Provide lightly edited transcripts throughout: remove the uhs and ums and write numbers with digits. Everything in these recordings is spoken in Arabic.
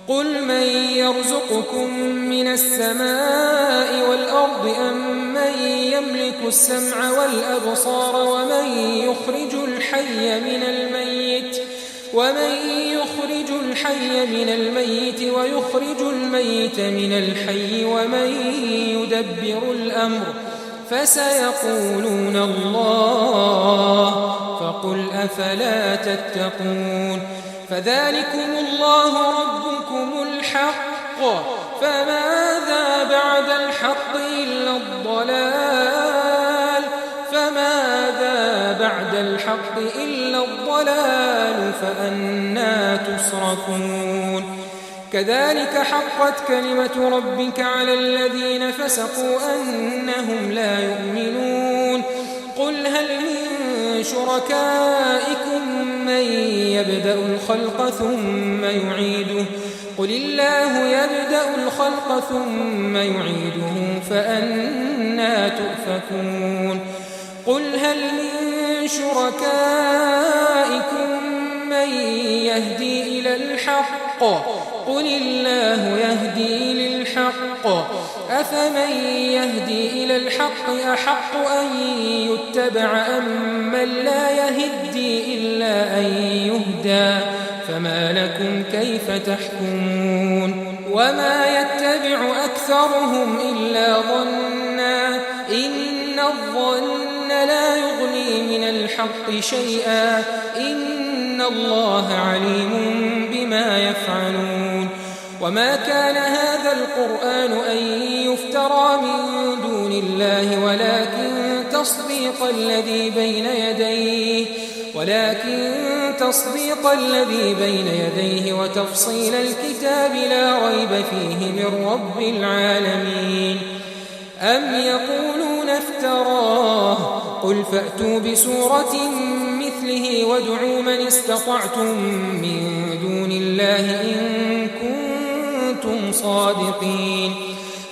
قل من يرزقكم من السماء والأرض أم من يملك السمع والأبصار ومن يخرج الحي من الميت ويخرج الميت من الحي ومن يدبر الأمر فسيقولون الله فقل أفلا تتقون فذلكم الله ربكم الحق فماذا بعد الحق إلا الضلال فأنى تصرفون كذلك حقت كلمة ربك على الذين فسقوا أنهم لا يؤمنون قل هل من شركائكم من يبدأ الخلق ثم يعيده قل الله يبدأ الخلق ثم يعيده فأنى تؤفكون قل هل من شركائكم من يهدي إلى الحق قل الله يهدي للحق أفمن يهدي إلى الحق أحق أن يتبع أم من لا يهدي إلا أن يهدى فما لكم كيف تحكمون وما يتبع أكثرهم إلا ظنا إن الظن لا يغني من الحق شيئا إن الله عليم بما يفعلون وما كان هذا القرآن أن يفترى من دون الله ولكن تصديق الذي بين يديه وتفصيل الكتاب لا ريب فيه من رب العالمين أم يقولون افتراه قل فأتوا بسورة مثله وادعوا من استطعتم من دون الله إن كنتم صادقين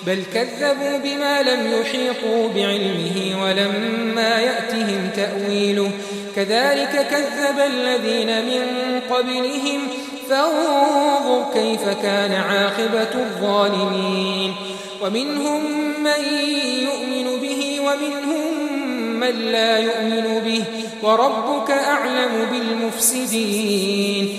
بل كذبوا بما لم يحيطوا بعلمه ولما يأتهم تأويله كذلك كذب الذين من قبلهم فانظر كيف كان عاقبة الظالمين ومنهم من يؤمن به ومنهم من لا يؤمن به وربك أعلم بالمفسدين